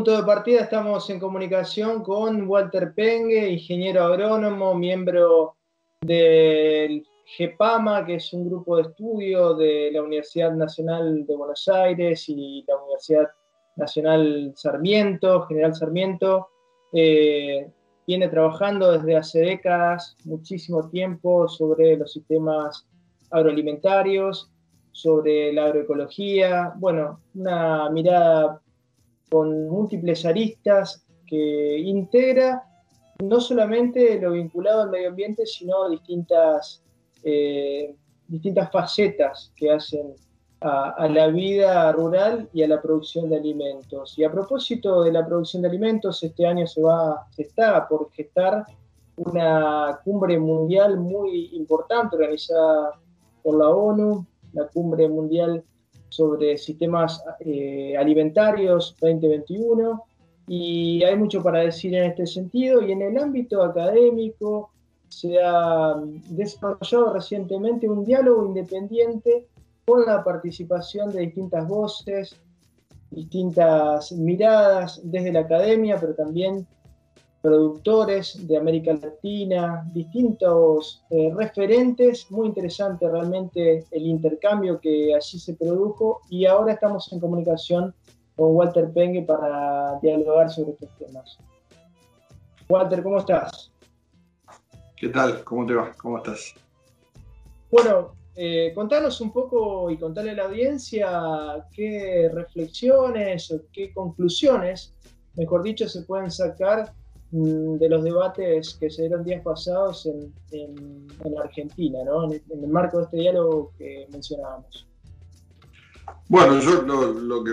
Punto de partida, estamos en comunicación con Walter Pengue, ingeniero agrónomo, miembro del GEPAMA, que es un grupo de estudio de la Universidad Nacional de Buenos Aires y la Universidad Nacional Sarmiento, General Sarmiento. Viene trabajando desde hace décadas, muchísimo tiempo, sobre los sistemas agroalimentarios, sobre la agroecología. Bueno, una mirada con múltiples aristas que integra no solamente lo vinculado al medio ambiente, sino distintas facetas que hacen a la vida rural y a la producción de alimentos. Y a propósito de la producción de alimentos, este año se está por gestar una cumbre mundial muy importante organizada por la ONU, la Cumbre Mundial sobre Sistemas Alimentarios 2021, y hay mucho para decir en este sentido. Y en el ámbito académico se ha desarrollado recientemente un diálogo independiente con la participación de distintas voces, distintas miradas desde la academia, pero también productores de América Latina, distintos referentes. Muy interesante realmente el intercambio que allí se produjo, y ahora estamos en comunicación con Walter Pengue para dialogar sobre estos temas. Walter, ¿cómo estás? ¿Qué tal? ¿Cómo te va? ¿Cómo estás? Bueno, contanos un poco y contale a la audiencia qué reflexiones o qué conclusiones, mejor dicho, se pueden sacar de los debates que se dieron días pasados en la Argentina, ¿no? En el marco de este diálogo que mencionábamos. Bueno, yo lo que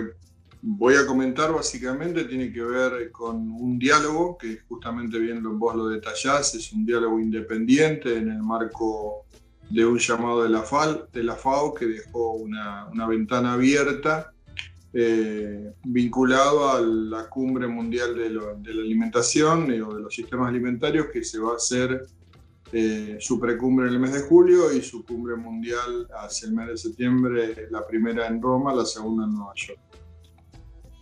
voy a comentar básicamente tiene que ver con un diálogo que justamente bien vos lo detallás, es un diálogo independiente en el marco de un llamado de la FAO que dejó una ventana abierta vinculado a la Cumbre Mundial de la Alimentación o de los Sistemas Alimentarios, que se va a hacer su precumbre en el mes de julio y su cumbre mundial hacia el mes de septiembre, la primera en Roma, la segunda en Nueva York.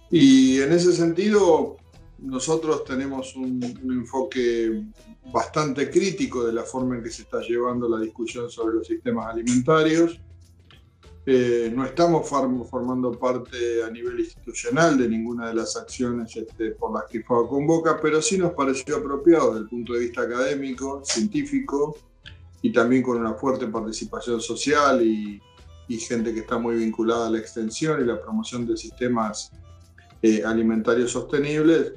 Y en ese sentido, nosotros tenemos un enfoque bastante crítico de la forma en que se está llevando la discusión sobre los sistemas alimentarios. No estamos formando parte a nivel institucional de ninguna de las acciones por las que FAO convoca, pero sí nos pareció apropiado desde el punto de vista académico, científico, y también con una fuerte participación social y gente que está muy vinculada a la extensión y la promoción de sistemas alimentarios sostenibles,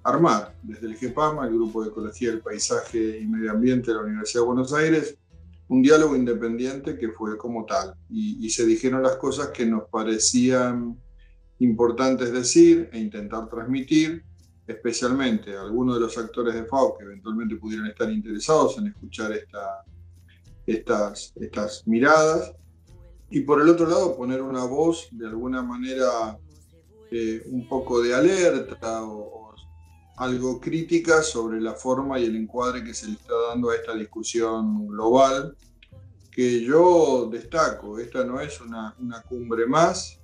armar desde el GEPAMA, el Grupo de Ecología del Paisaje y Medio Ambiente de la Universidad de Buenos Aires, un diálogo independiente que fue como tal, y se dijeron las cosas que nos parecían importantes decir e intentar transmitir, especialmente a algunos de los actores de FAO que eventualmente pudieran estar interesados en escuchar estas miradas, y por el otro lado poner una voz de alguna manera un poco de alerta o algo crítica sobre la forma y el encuadre que se le está dando a esta discusión global, que yo destaco. Esta no es una cumbre más,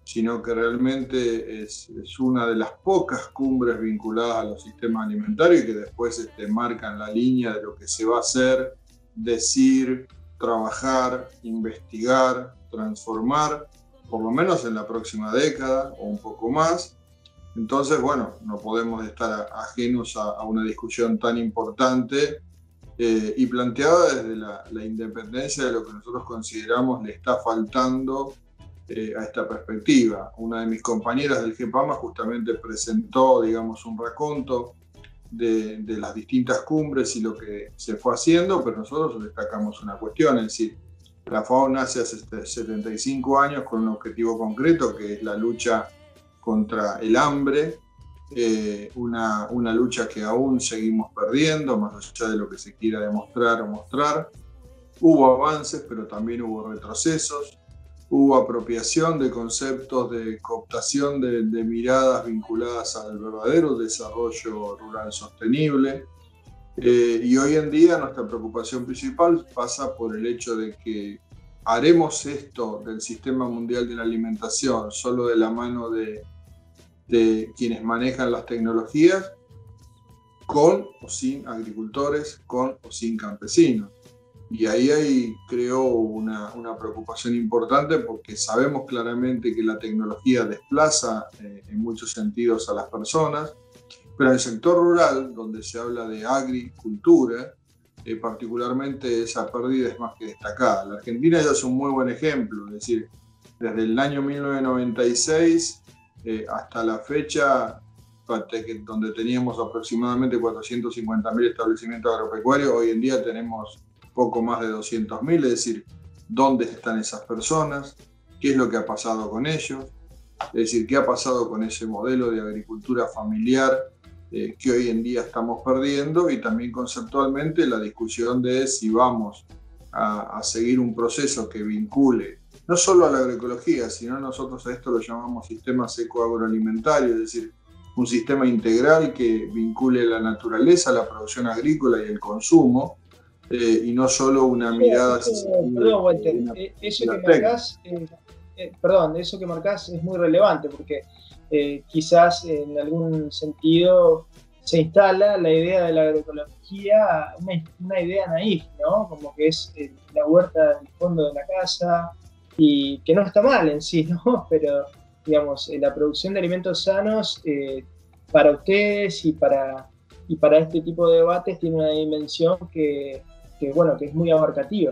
sino que realmente es una de las pocas cumbres vinculadas a los sistemas alimentarios y que después marcan la línea de lo que se va a hacer, decir, trabajar, investigar, transformar, por lo menos en la próxima década o un poco más. Entonces, bueno, no podemos estar ajenos a una discusión tan importante y planteada desde la independencia de lo que nosotros consideramos le está faltando a esta perspectiva. Una de mis compañeras del GEPAMA justamente presentó, digamos, un raconto de las distintas cumbres y lo que se fue haciendo, pero nosotros destacamos una cuestión, es decir, la FAO nace hace 75 años con un objetivo concreto, que es la lucha contra el hambre, una lucha que aún seguimos perdiendo, más allá de lo que se quiera demostrar o mostrar. Hubo avances, pero también hubo retrocesos, hubo apropiación de conceptos, de cooptación de miradas vinculadas al verdadero desarrollo rural sostenible. Y hoy en día nuestra preocupación principal pasa por el hecho de que haremos esto del Sistema Mundial de la Alimentación solo de la mano de de quienes manejan las tecnologías, con o sin agricultores, con o sin campesinos. Y ahí hay, creo, una preocupación importante, porque sabemos claramente que la tecnología desplaza en muchos sentidos a las personas, pero en el sector rural, donde se habla de agricultura, particularmente esa pérdida es más que destacada. La Argentina ya es un muy buen ejemplo, es decir, desde el año 1996 hasta la fecha, donde teníamos aproximadamente 450.000 establecimientos agropecuarios, hoy en día tenemos poco más de 200.000, es decir, ¿dónde están esas personas? ¿Qué es lo que ha pasado con ellos? Es decir, ¿qué ha pasado con ese modelo de agricultura familiar que hoy en día estamos perdiendo? Y también conceptualmente la discusión de si vamos a seguir un proceso que vincule no solo a la agroecología, sino nosotros a esto lo llamamos sistemas ecoagroalimentarios, es decir, un sistema integral que vincule la naturaleza, la producción agrícola y el consumo, y no solo una mirada... Perdón, Walter, eso que marcás es muy relevante, porque quizás en algún sentido se instala la idea de la agroecología, una idea naif, ¿no? Como que es la huerta del fondo de la casa, y que no está mal en sí, ¿no? Pero, digamos, la producción de alimentos sanos para ustedes y para este tipo de debates tiene una dimensión que es muy abarcativa.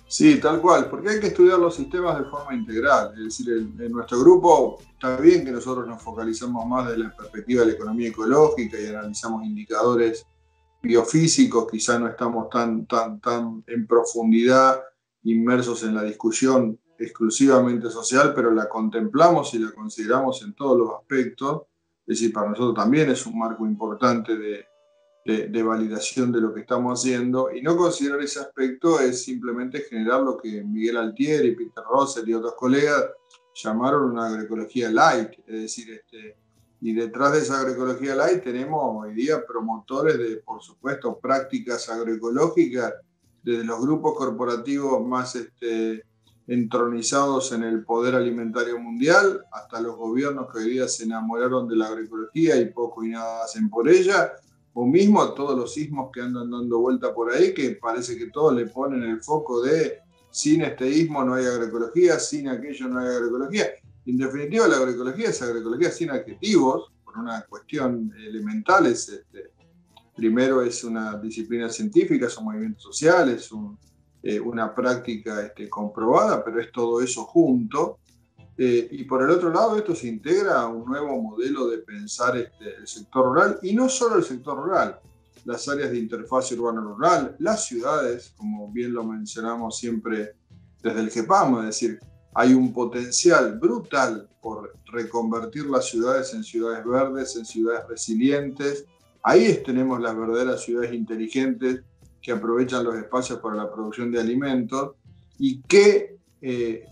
Sí, tal cual, porque hay que estudiar los sistemas de forma integral. Es decir, en nuestro grupo está bien que nosotros nos focalizamos más desde la perspectiva de la economía ecológica y analizamos indicadores biofísicos, quizá no estamos tan en profundidad inmersos en la discusión exclusivamente social, pero la contemplamos y la consideramos en todos los aspectos. Es decir, para nosotros también es un marco importante de validación de lo que estamos haciendo, y no considerar ese aspecto es simplemente generar lo que Miguel Altieri, Peter Russell y otros colegas llamaron una agroecología light, es decir, y detrás de esa agroecología light tenemos hoy día promotores de, por supuesto, prácticas agroecológicas, desde los grupos corporativos más entronizados en el poder alimentario mundial, hasta los gobiernos que hoy día se enamoraron de la agroecología y poco y nada hacen por ella, o mismo a todos los ismos que andan dando vuelta por ahí, que parece que todos le ponen el foco de sin este ismo no hay agroecología, sin aquello no hay agroecología. En definitiva, la agroecología es agroecología sin adjetivos, por una cuestión elemental. Primero es una disciplina científica, son movimientos sociales, una práctica comprobada, pero es todo eso junto. Y por el otro lado, esto se integra a un nuevo modelo de pensar el sector rural, y no solo el sector rural, las áreas de interfaz urbano-rural, las ciudades, como bien lo mencionamos siempre desde el GEPAM, es decir, hay un potencial brutal por reconvertir las ciudades en ciudades verdes, en ciudades resilientes. Ahí tenemos las verdaderas ciudades inteligentes que aprovechan los espacios para la producción de alimentos. ¿Y qué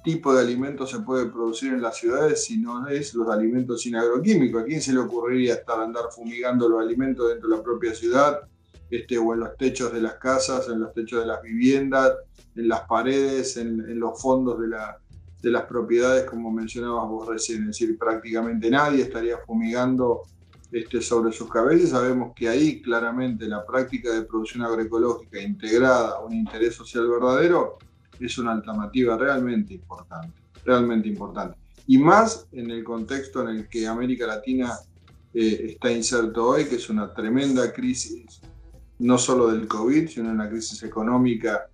tipo de alimentos se puede producir en las ciudades si no es los alimentos sin agroquímicos? ¿A quién se le ocurriría andar fumigando los alimentos dentro de la propia ciudad, o en los techos de las casas, en los techos de las viviendas, en las paredes, en los fondos de las propiedades, como mencionabas vos recién? Es decir, prácticamente nadie estaría fumigando sobre sus cabezas. Sabemos que ahí claramente la práctica de producción agroecológica integrada a un interés social verdadero es una alternativa realmente importante. Y más en el contexto en el que América Latina está inserto hoy, que es una tremenda crisis, no solo del COVID, sino una crisis económica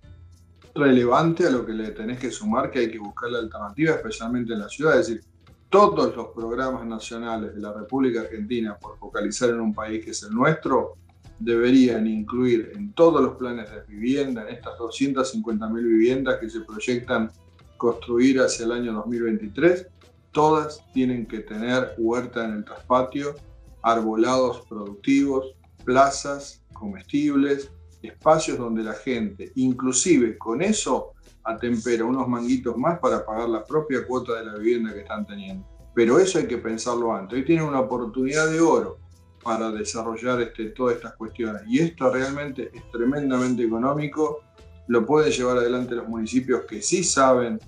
relevante, a lo que le tenés que sumar que hay que buscar la alternativa, especialmente en la ciudad. Es decir, todos los programas nacionales de la República Argentina, por focalizar en un país que es el nuestro, deberían incluir en todos los planes de vivienda, en estas 250.000 viviendas que se proyectan construir hacia el año 2023, todas tienen que tener huerta en el traspatio, arbolados productivos, plazas comestibles, espacios donde la gente, inclusive con eso, atempera unos manguitos más para pagar la propia cuota de la vivienda que están teniendo. Pero eso hay que pensarlo antes. Hoy tienen una oportunidad de oro para desarrollar todas estas cuestiones. Y esto realmente es tremendamente económico. Lo pueden llevar adelante los municipios que sí saben,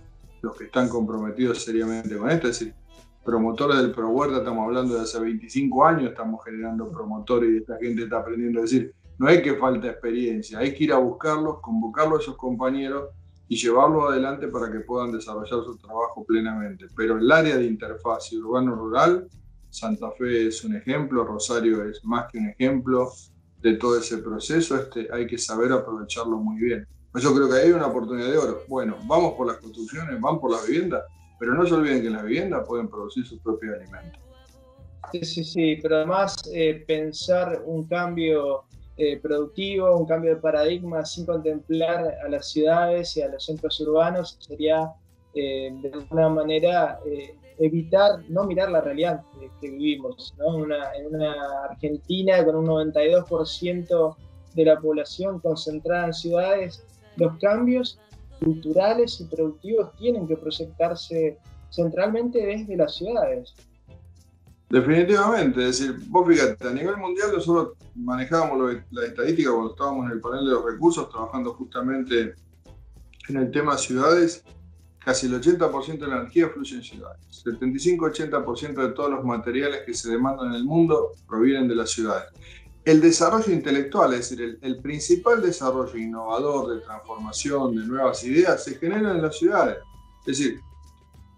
los que están comprometidos seriamente con esto. Es decir, promotores del Pro Huerta, estamos hablando de hace 25 años, estamos generando promotores y esta gente está aprendiendo a decir, no es que falta experiencia, hay que ir a buscarlos, convocarlos a esos compañeros y llevarlos adelante para que puedan desarrollar su trabajo plenamente. Pero el área de interfaz urbano-rural, Santa Fe es un ejemplo, Rosario es más que un ejemplo de todo ese proceso, hay que saber aprovecharlo muy bien. Yo creo que ahí hay una oportunidad de oro. Bueno, vamos por las construcciones, van por las viviendas, pero no se olviden que en las viviendas pueden producir sus propios alimentos. Sí, pero además pensar un cambio productivo, un cambio de paradigma sin contemplar a las ciudades y a los centros urbanos sería de alguna manera evitar no mirar la realidad que vivimos, ¿no? En una Argentina con un 92% de la población concentrada en ciudades, los cambios culturales y productivos tienen que proyectarse centralmente desde las ciudades. Definitivamente, es decir, vos fíjate, a nivel mundial nosotros manejábamos la estadística cuando estábamos en el panel de los recursos, trabajando justamente en el tema ciudades, casi el 80% de la energía fluye en ciudades. 75-80% de todos los materiales que se demandan en el mundo provienen de las ciudades. El desarrollo intelectual, es decir, el principal desarrollo innovador de transformación, de nuevas ideas, se genera en las ciudades. Es decir,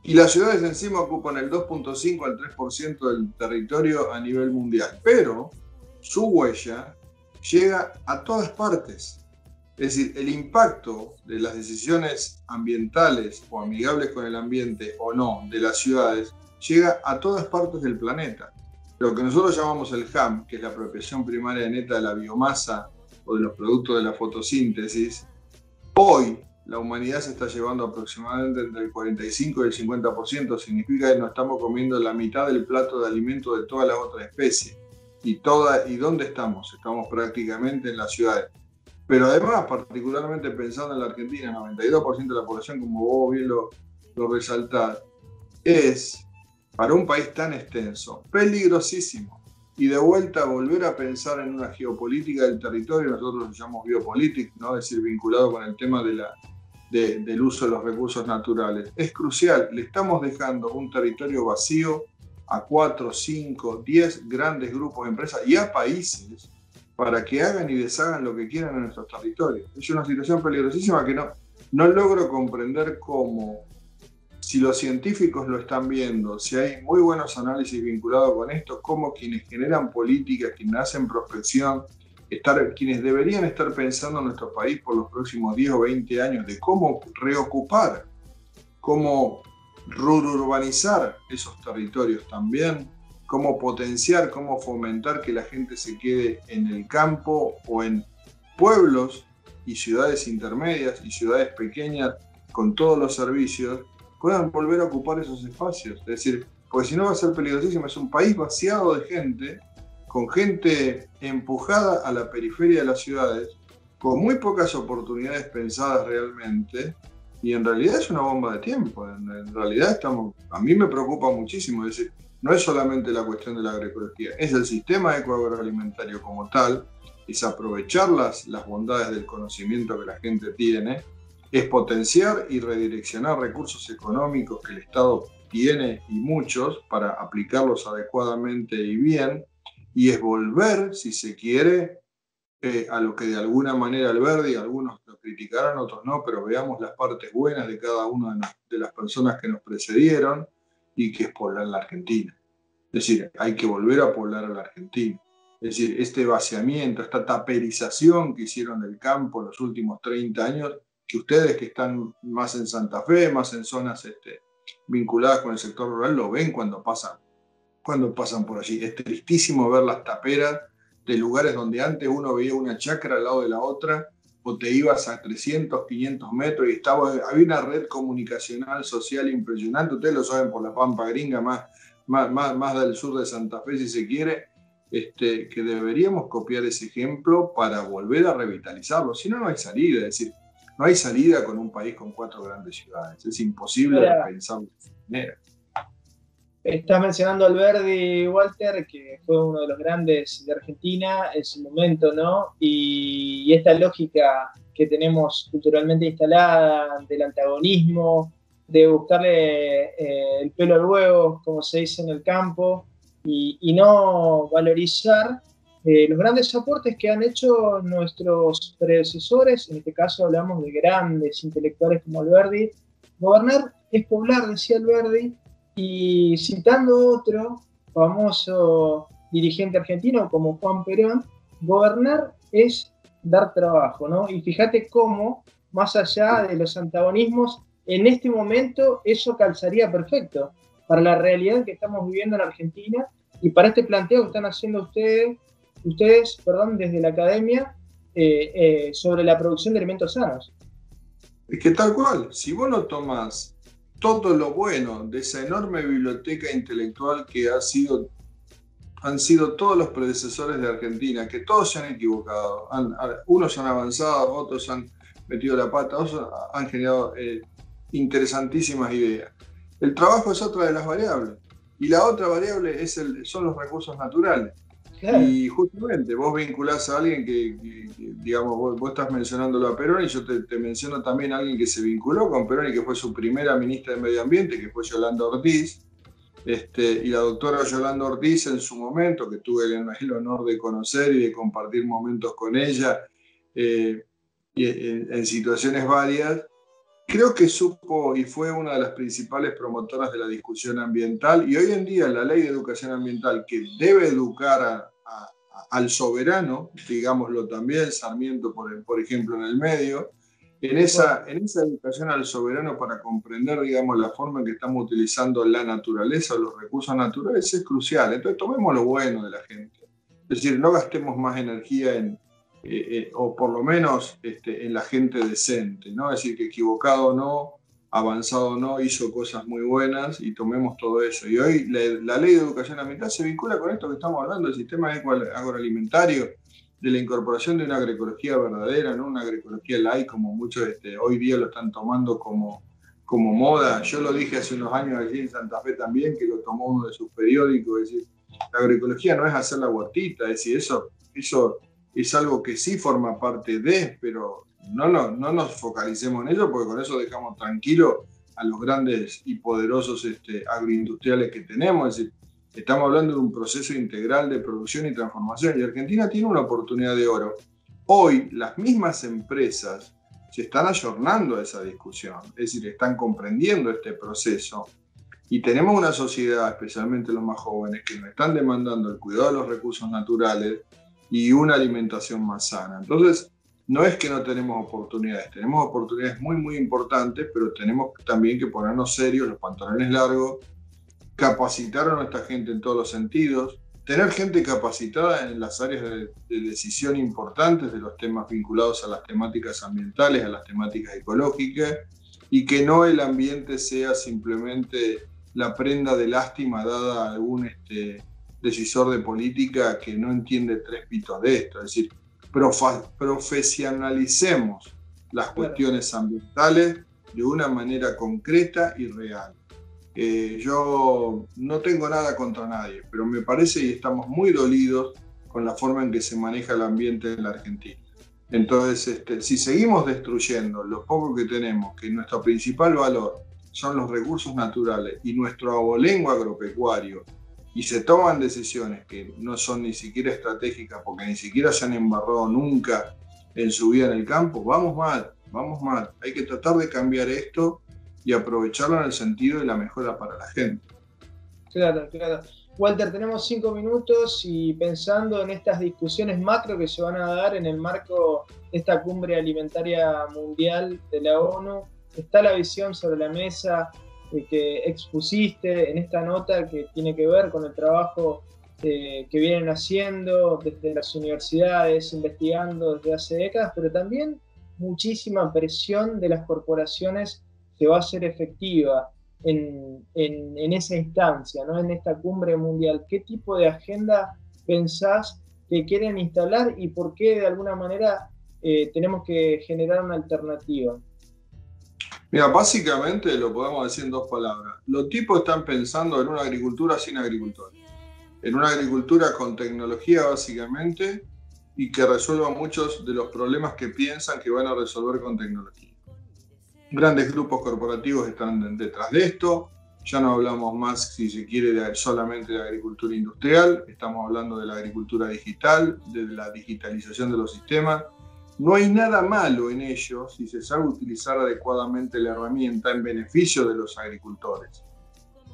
y las ciudades encima ocupan el 2.5 al 3% del territorio a nivel mundial. Pero su huella llega a todas partes. Es decir, el impacto de las decisiones ambientales o amigables con el ambiente o no de las ciudades llega a todas partes del planeta. Lo que nosotros llamamos el HAM, que es la apropiación primaria neta de la biomasa o de los productos de la fotosíntesis, hoy la humanidad se está llevando aproximadamente entre el 45 y el 50%, significa que nos estamos comiendo la mitad del plato de alimento de todas las otras especies. ¿Y dónde estamos? Estamos prácticamente en las ciudades. Pero además, particularmente pensando en la Argentina, 92% de la población, como vos bien lo resaltás, es, para un país tan extenso, peligrosísimo. Y de vuelta, volver a pensar en una geopolítica del territorio, nosotros lo llamamos biopolítica, ¿no? Es decir, vinculado con el tema del uso de los recursos naturales. Es crucial, le estamos dejando un territorio vacío a 4, 5, 10 grandes grupos de empresas y a países para que hagan y deshagan lo que quieran en nuestros territorios. Es una situación peligrosísima que no logro comprender cómo, si los científicos lo están viendo, si hay muy buenos análisis vinculados con esto, cómo quienes generan políticas, quienes hacen prospección, quienes deberían estar pensando en nuestro país por los próximos 10 o 20 años de cómo reocupar, cómo rurbanizar esos territorios también, cómo potenciar, cómo fomentar que la gente se quede en el campo o en pueblos y ciudades intermedias y ciudades pequeñas con todos los servicios, puedan volver a ocupar esos espacios. Es decir, porque si no va a ser peligrosísimo, es un país vaciado de gente, con gente empujada a la periferia de las ciudades, con muy pocas oportunidades pensadas realmente, y en realidad es una bomba de tiempo. En realidad a mí me preocupa muchísimo, es decir, no es solamente la cuestión de la agroecología, es el sistema ecoagroalimentario como tal, es aprovechar las bondades del conocimiento que la gente tiene, es potenciar y redireccionar recursos económicos que el Estado tiene y muchos para aplicarlos adecuadamente y bien, y es volver, si se quiere, a lo que de alguna manera Alberdi, algunos lo criticarán, otros no, pero veamos las partes buenas de cada una de las personas que nos precedieron y que es poblar la Argentina. Es decir, hay que volver a poblar a la Argentina. Es decir, este vaciamiento, esta taperización que hicieron del campo en los últimos 30 años, que ustedes que están más en Santa Fe, más en zonas vinculadas con el sector rural, lo ven cuando pasan por allí. Es tristísimo ver las taperas de lugares donde antes uno veía una chacra al lado de la otra, o te ibas a 300, 500 metros y había una red comunicacional social impresionante. Ustedes lo saben por la Pampa Gringa, más del sur de Santa Fe, si se quiere, que deberíamos copiar ese ejemplo para volver a revitalizarlo. Si no, no hay salida. Es decir, no hay salida con un país con 4 grandes ciudades. Es imposible pensarlo de esa manera. Estás mencionando a Alberdi, Walter, que fue uno de los grandes de Argentina en su momento, ¿no? Y esta lógica que tenemos culturalmente instalada del antagonismo de buscarle el pelo al huevo, como se dice en el campo, y no valorizar los grandes aportes que han hecho nuestros predecesores. En este caso hablamos de grandes intelectuales como Alberdi. Gobernar es poblar, decía Alberdi, y citando otro famoso dirigente argentino como Juan Perón, gobernar es dar trabajo, ¿no? Y fíjate cómo, más allá de los antagonismos, en este momento eso calzaría perfecto para la realidad que estamos viviendo en Argentina y para este planteo que están haciendo ustedes desde la academia sobre la producción de alimentos sanos. Es que tal cual, si vos no tomás todo lo bueno de esa enorme biblioteca intelectual que han sido todos los predecesores de Argentina, que todos se han equivocado, unos han avanzado, otros han metido la pata, otros han generado interesantísimas ideas. El trabajo es otra de las variables, y la otra variable son los recursos naturales. Claro. Y justamente vos vinculás a alguien que digamos, vos estás mencionándolo a Perón, y yo te menciono también a alguien que se vinculó con Perón y que fue su primera ministra de Medio Ambiente, que fue Yolanda Ortiz. Y la doctora Yolanda Ortiz, en su momento, que tuve el honor de conocer y de compartir momentos con ella y en situaciones varias, creo que supo y fue una de las principales promotoras de la discusión ambiental, y hoy en día la ley de educación ambiental, que debe educar al soberano, digámoslo también, Sarmiento por ejemplo en el medio, en esa educación al soberano para comprender, digamos, la forma en que estamos utilizando la naturaleza o los recursos naturales es crucial. Entonces tomemos lo bueno de la gente, es decir, no gastemos más energía o por lo menos en la gente decente, ¿no? Es decir, que equivocado no, avanzado no, hizo cosas muy buenas, y tomemos todo eso. Y hoy la ley de educación ambiental se vincula con esto que estamos hablando, del sistema agroalimentario, de la incorporación de una agroecología verdadera, no una agroecología light, como muchos hoy día lo están tomando como moda. Yo lo dije hace unos años allí en Santa Fe también, que lo tomó uno de sus periódicos, es decir, la agroecología no es hacer la huertita, es decir, eso es algo que sí forma parte de, pero no nos focalicemos en ello, porque con eso dejamos tranquilos a los grandes y poderosos agroindustriales que tenemos. Es decir, estamos hablando de un proceso integral de producción y transformación, y Argentina tiene una oportunidad de oro. Hoy las mismas empresas se están ayornando a esa discusión, es decir, están comprendiendo este proceso, y tenemos una sociedad, especialmente los más jóvenes, que nos están demandando el cuidado de los recursos naturales y una alimentación más sana. Entonces, no es que no tenemos oportunidades muy, muy importantes, pero tenemos también que ponernos serios, los pantalones largos, capacitar a nuestra gente en todos los sentidos, tener gente capacitada en las áreas de decisión importantes de los temas vinculados a las temáticas ambientales, a las temáticas ecológicas, y que no el ambiente sea simplemente la prenda de lástima dada a algún decisor de política que no entiende tres pitos de esto. Es decir, profesionalicemos las cuestiones ambientales de una manera concreta y real. Yo no tengo nada contra nadie, pero me parece, y estamos muy dolidos con la forma en que se maneja el ambiente en la Argentina. Entonces, si seguimos destruyendo lo poco que tenemos, que nuestro principal valor son los recursos naturales y nuestro abolengo agropecuario, y se toman decisiones que no son ni siquiera estratégicas, porque ni siquiera se han embarrado nunca en su vida en el campo, vamos mal. Hay que tratar de cambiar esto y aprovecharlo en el sentido de la mejora para la gente. Claro. Walter, tenemos 5 minutos, y pensando en estas discusiones macro que se van a dar en el marco de esta cumbre alimentaria mundial de la ONU, está la visión sobre la mesa que expusiste en esta nota, que tiene que ver con el trabajo que vienen haciendo desde las universidades, investigando desde hace décadas, pero también muchísima presión de las corporaciones que va a ser efectiva en esa instancia, ¿no? En esta cumbre mundial. ¿Qué tipo de agenda pensás que quieren instalar, y por qué de alguna manera tenemos que generar una alternativa? Mira, básicamente lo podemos decir en 2 palabras. Los tipos están pensando en una agricultura sin agricultores, en una agricultura con tecnología básicamente, y que resuelva muchos de los problemas que piensan que van a resolver con tecnología. Grandes grupos corporativos están detrás de esto. Ya no hablamos más, si se quiere, solamente de agricultura industrial, estamos hablando de la agricultura digital, de la digitalización de los sistemas. No hay nada malo en ello si se sabe utilizar adecuadamente la herramienta en beneficio de los agricultores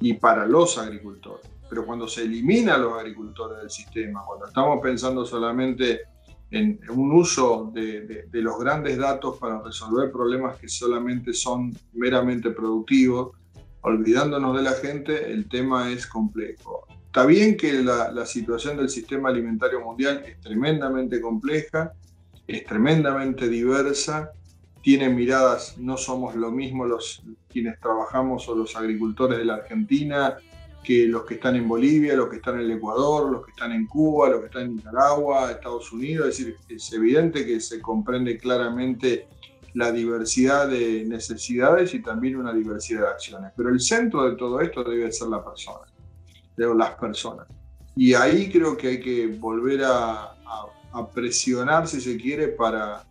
y para los agricultores. Pero cuando se elimina a los agricultores del sistema, cuando estamos pensando solamente en un uso de los grandes datos para resolver problemas que solamente son meramente productivos, olvidándonos de la gente, el tema es complejo. Está bien que la situación del sistema alimentario mundial es tremendamente compleja, es tremendamente diversa, tiene miradas, no somos lo mismo quienes trabajamos o los agricultores de la Argentina que los que están en Bolivia, los que están en el Ecuador, los que están en Cuba, los que están en Nicaragua, Estados Unidos. Es decir, es evidente que se comprende claramente la diversidad de necesidades y también una diversidad de acciones. Pero el centro de todo esto debe ser la persona, de las personas. Y ahí creo que hay que volver a presionar, si se quiere, para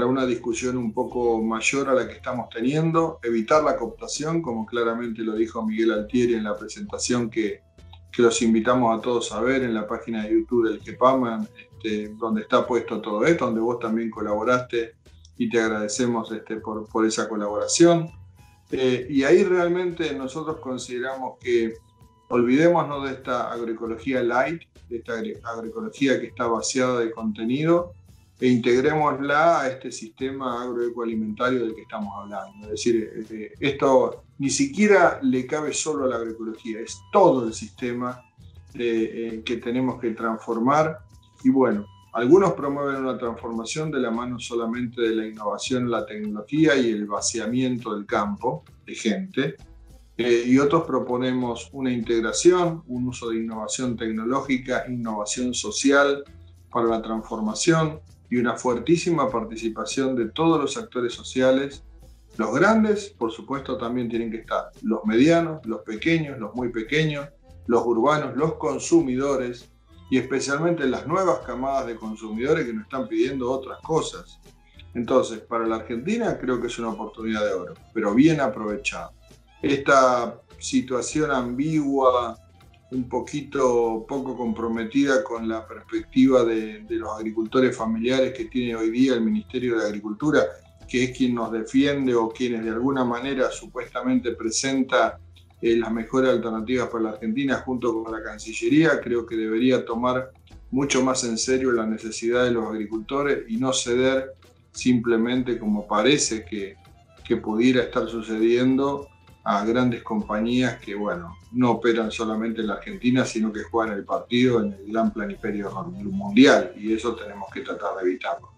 una discusión un poco mayor a la que estamos teniendo, evitar la cooptación, como claramente lo dijo Miguel Altieri en la presentación que los invitamos a todos a ver en la página de YouTube del GEPAMA, donde está puesto todo esto, donde vos también colaboraste y te agradecemos por esa colaboración. Y ahí realmente nosotros consideramos que olvidémonos de esta agroecología light, de esta agroecología que está vaciada de contenido, e integrémosla a este sistema agroecoalimentario del que estamos hablando. Es decir, esto ni siquiera le cabe solo a la agroecología, es todo el sistema que tenemos que transformar. Y bueno, algunos promueven una transformación de la mano solamente de la innovación, la tecnología y el vaciamiento del campo de gente. Y otros proponemos una integración, un uso de innovación tecnológica, innovación social para la transformación y una fuertísima participación de todos los actores sociales. Los grandes, por supuesto, también tienen que estar. Los medianos, los pequeños, los muy pequeños, los urbanos, los consumidores y especialmente las nuevas camadas de consumidores que nos están pidiendo otras cosas. Entonces, para la Argentina creo que es una oportunidad de oro, pero bien aprovechada. Esta situación ambigua, un poco comprometida con la perspectiva de los agricultores familiares que tiene hoy día el Ministerio de Agricultura, que es quien nos defiende o quienes de alguna manera supuestamente presenta las mejores alternativas para la Argentina junto con la Cancillería, creo que debería tomar mucho más en serio la necesidad de los agricultores y no ceder simplemente como parece que pudiera estar sucediendo a grandes compañías que, bueno, no operan solamente en la Argentina, sino que juegan el partido en el gran planiperio mundial, y eso tenemos que tratar de evitarlo.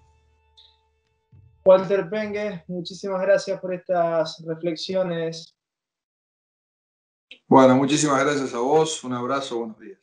Walter Pengue, muchísimas gracias por estas reflexiones. Bueno, muchísimas gracias a vos, un abrazo, buenos días.